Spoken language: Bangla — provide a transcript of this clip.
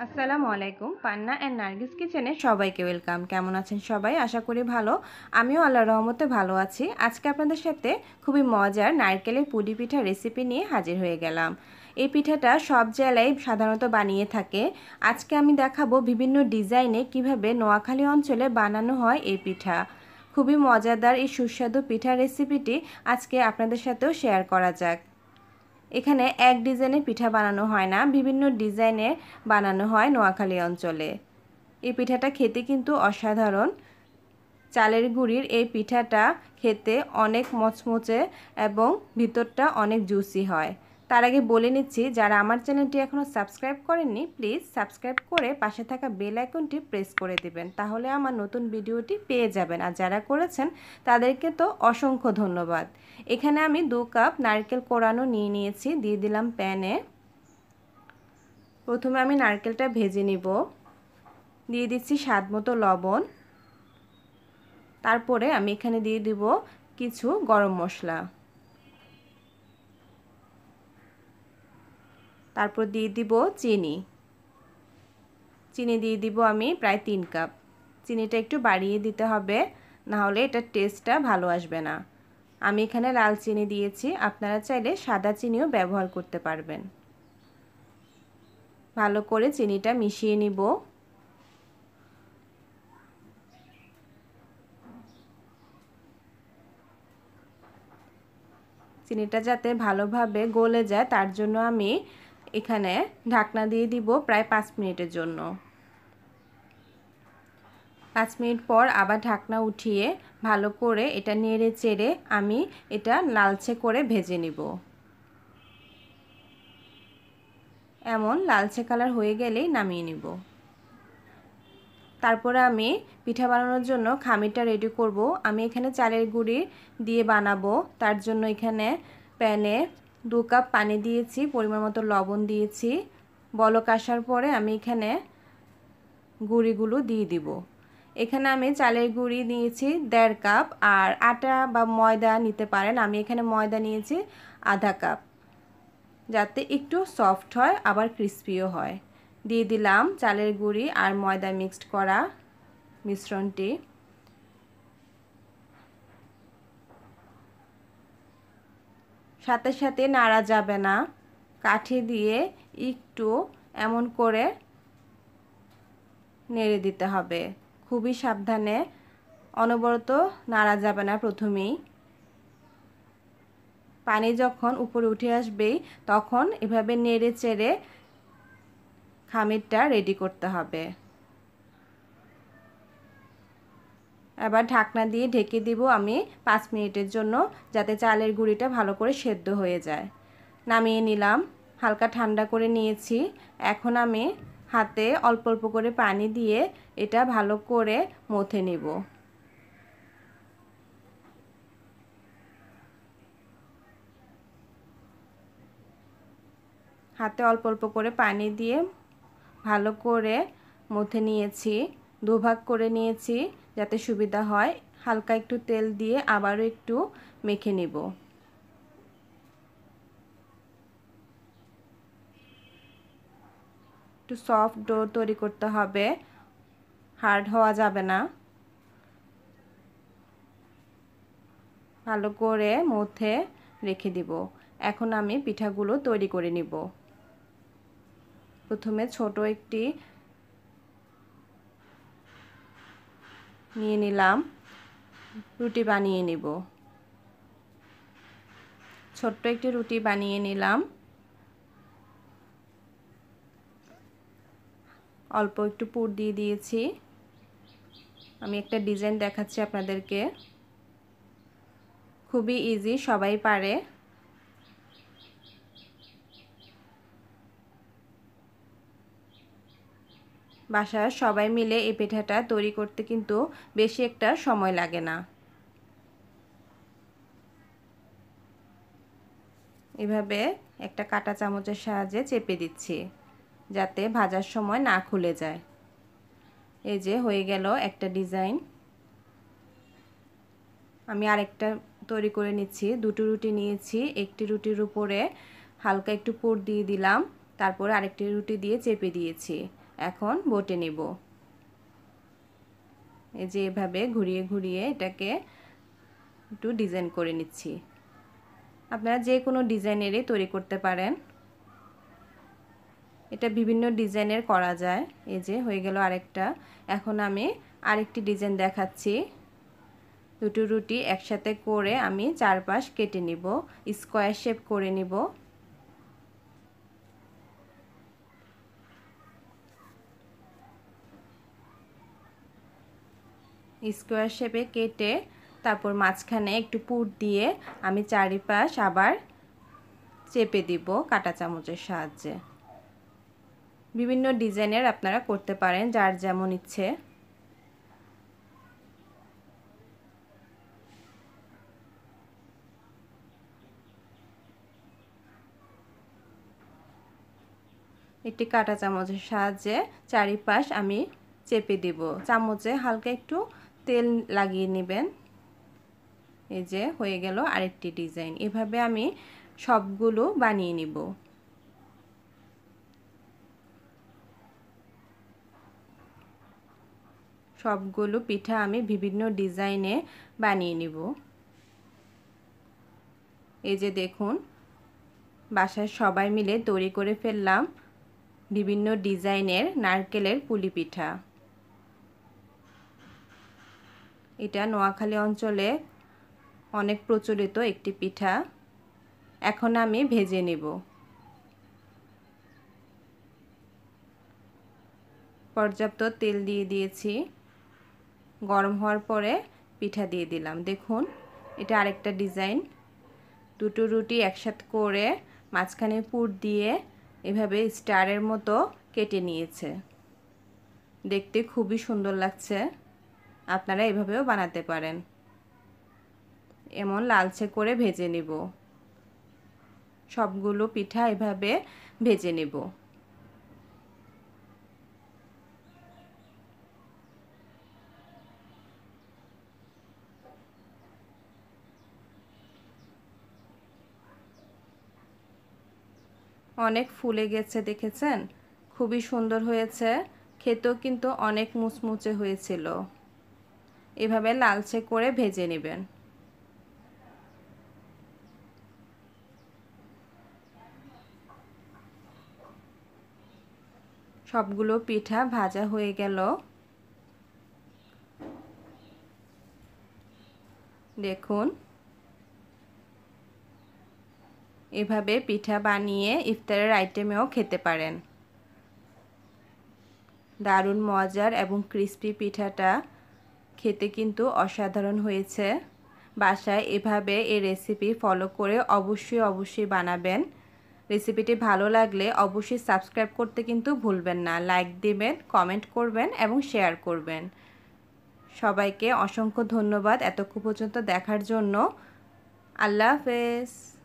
আসসালামু আলাইকুম। পান্না অ্যান্ড নার্গিস কিচেনে সবাইকে ওয়েলকাম। কেমন আছেন সবাই? আশা করি ভালো। আমিও আল্লাহর রহমতে ভালো আছি। আজকে আপনাদের সাথে খুবই মজার নারকেলের পুলি পিঠা রেসিপি নিয়ে হাজির হয়ে গেলাম। এই পিঠাটা সব জেলায় সাধারণত বানিয়ে থাকে। আজকে আমি দেখাবো বিভিন্ন ডিজাইনে কিভাবে নোয়াখালী অঞ্চলে বানানো হয় এই পিঠা। খুবই মজাদার এই সুস্বাদু পিঠা রেসিপিটি আজকে আপনাদের সাথেও শেয়ার করা যাক। এখানে এক ডিজাইনের পিঠা বানানো হয় না, বিভিন্ন ডিজাইনে বানানো হয় নোয়াখালী অঞ্চলে। এই পিঠাটা খেতে কিন্তু অসাধারণ। চালের গুঁড়ির এই পিঠাটা খেতে অনেক মচমচে এবং ভিতরটা অনেক জুসি হয়। তার আগে বলে নিচ্ছি, যারা আমার চ্যানেলটি এখনও সাবস্ক্রাইব করেননি প্লিজ সাবস্ক্রাইব করে পাশে থাকা বেল আইকনটি প্রেস করে দিবেন, তাহলে আমার নতুন ভিডিওটি পেয়ে যাবেন। আর যারা করেছেন তাদেরকে তো অসংখ্য ধন্যবাদ। এখানে আমি 2 কাপ নারকেল কোড়ানো নিয়ে নিয়েছি, দিয়ে দিলাম প্যানে। প্রথমে আমি নারকেলটা ভেজে নিব। দিয়ে দিচ্ছি স্বাদ মতো লবণ। তারপরে আমি এখানে দিয়ে দিব কিছু গরম মশলা। তারপর দিয়ে দিব চিনি। চিনি দিয়ে দিব আমি প্রায় 3 কাপ। চিনিটা একটু বাড়িয়ে দিতে হবে, না হলে এটার টেস্টটা ভালো আসবে না। আমি এখানে লাল চিনি দিয়েছি, আপনারা চাইলে সাদা চিনিও ব্যবহার করতে পারবেন। ভালো করে চিনিটা মিশিয়ে নিব। চিনিটা যাতে ভালোভাবে গলে যায় তার জন্য আমি এখানে ঢাকনা দিয়ে দিব প্রায় 5 মিনিটের জন্য। 5 মিনিট পর আবার ঢাকনা উঠিয়ে ভালো করে এটা নেড়ে চেড়ে আমি এটা লালচে করে ভেজে নিব। এমন লালচে কালার হয়ে গেলেই নামিয়ে নিব। তারপরে আমি পিঠা বানানোর জন্য খামিরটা রেডি করব। আমি এখানে চালের গুঁড়ি দিয়ে বানাবো, তার জন্য এখানে প্যানে 2 কাপ পানি দিয়েছি, পরিমাণ মতো লবণ দিয়েছি। বলক আসার পরে আমি এখানে গুঁড়িগুলো দিয়ে দিব। এখানে আমি চালের গুঁড়ি নিয়েছি 1.5 কাপ, আর আটা বা ময়দা নিতে পারেন। আমি এখানে ময়দা নিয়েছি আধা কাপ, যাতে একটু সফট হয় আবার ক্রিস্পিও হয়। দিয়ে দিলাম চালের গুঁড়ি আর ময়দা মিক্সড করা মিশ্রণটি। সাথে সাথে নাড়া যাবে না, কাঠি দিয়ে একটু এমন করে নেড়ে দিতে হবে। খুবই সাবধানে, অনবরত নাড়া যাবে না। প্রথমেই পানি যখন উপরে উঠে আসবেই তখন এভাবে নেড়ে চেড়ে খামিরটা রেডি করতে হবে। এবার ঢাকনা দিয়ে ঢেকে দিব আমি 5 মিনিটের জন্য, যাতে চালের গুঁড়িটা ভালো করে সেদ্ধ হয়ে যায়। নামিয়ে নিলাম, হালকা ঠান্ডা করে নিয়েছি। এখন আমি হাতে অল্প অল্প করে পানি দিয়ে এটা ভালো করে মথে নিব। হাতে অল্প অল্প করে পানি দিয়ে ভালো করে মথে নিয়েছি, দুভাগ করে নিয়েছি যাতে সুবিধা হয়। হালকা একটু তেল দিয়ে আবারও একটু মেখে নিব। একটু সফট ডো তৈরি করতে হবে, হার্ড হওয়া যাবে না। ভালো করে মথে রেখে দিব। এখন আমি পিঠাগুলো তৈরি করে নিব। প্রথমে ছোট একটি নিয়ে নিলাম, রুটি বানিয়ে নিব। ছোট্ট একটি রুটি বানিয়ে নিলাম। অল্প একটু পুর দিয়ে দিয়েছি। আমি একটা ডিজাইন দেখাচ্ছি আপনাদেরকে, খুবই ইজি, সবাই পারে। বাসায় সবাই মিলে এই পিঠাটা তৈরি করতে কিন্তু বেশি একটা সময় লাগে না। এভাবে একটা কাঁটা চামচের সাহায্যে চেপে দিচ্ছি যাতে ভাজার সময় না খুলে যায়। এই যে হয়ে গেল একটা ডিজাইন। আমি আরেকটা তৈরি করে নিচ্ছি। দুটো রুটি নিয়েছি, একটি রুটির উপরে হালকা একটু পুর দিয়ে দিলাম, তারপরে আরেকটি রুটি দিয়ে চেপে দিয়েছি। এখন বটে নিব। এই যে এভাবে ঘুরিয়ে ঘুরিয়ে এটাকে একটু ডিজাইন করে নিচ্ছি। আপনারা যে কোনো ডিজাইনেরই তৈরি করতে পারেন। এটা বিভিন্ন ডিজাইনের করা যায়। এই যে হয়ে গেল আরেকটা। এখন আমি আরেকটি ডিজাইন দেখাচ্ছি। দুটো রুটি একসাথে করে আমি চারপাশ কেটে নিব, স্কোয়ার শেপ করে নিব। স্কোয়ার শেপে কেটে তারপর মাঝখানে একটু পুর দিয়ে আমি চারিপাশ আবার চেপে দিব কাঁটা চামচের সাহায্যে। বিভিন্ন ডিজাইনের আপনারা করতে পারেন যার যেমন ইচ্ছে। একটি কাঁটা চামচের সাহায্যে চারিপাশ আমি চেপে দিব। চামচে হালকা একটু তেল লাগিয়ে নেবেন। এই যে হয়ে গেল আরেকটি ডিজাইন। এভাবে আমি সবগুলো বানিয়ে নিব। সবগুলো পিঠা আমি বিভিন্ন ডিজাইনে বানিয়ে নিব। এই যে দেখুন, বাসায় সবাই মিলে তৈরি করে ফেললাম বিভিন্ন ডিজাইনের নারকেলের পুলি পিঠা। এটা নোয়াখালী অঞ্চলে অনেক প্রচলিত একটি পিঠা। এখন আমি ভেজে নেব। পর্যাপ্ত তেল দিয়ে দিয়েছি। গরম হওয়ার পরে পিঠা দিয়ে দিলাম। দেখুন, এটা আরেকটা ডিজাইন। দুটো রুটি একসাথে করে মাঝখানে পুর দিয়ে এভাবে স্টারের মতো কেটে নিয়েছে। দেখতে খুবই সুন্দর লাগছে। আপনারা এভাবেও বানাতে পারেন। এমন লালচে করে ভেজে নেব। সবগুলো পিঠা এভাবে ভেজে নেব। অনেক ফুলে গেছে, দেখেছেন? খুবই সুন্দর হয়েছে। খেতেও কিন্তু অনেক মুচমুচে হয়েছিল। এভাবে লালচে করে ভেজে নেবেন। সবগুলো পিঠা ভাজা হয়ে গেল। দেখুন, এভাবে পিঠা বানিয়ে ইফতারের আইটেমেও খেতে পারেন। দারুণ মজার এবং ক্রিস্পি পিঠাটা খেতে কিন্তু অসাধারণ হয়েছে। বাসায় এভাবে এই রেসিপি ফলো করে অবশ্যই বানাবেন। রেসিপিটি ভালো লাগলে অবশ্যই সাবস্ক্রাইব করতে কিন্তু ভুলবেন না। লাইক দিবেন, কমেন্ট করবেন এবং শেয়ার করবেন। সবাইকে অসংখ্য ধন্যবাদ এতক্ষণ পর্যন্ত দেখার জন্য। আল্লাহ হাফেজ।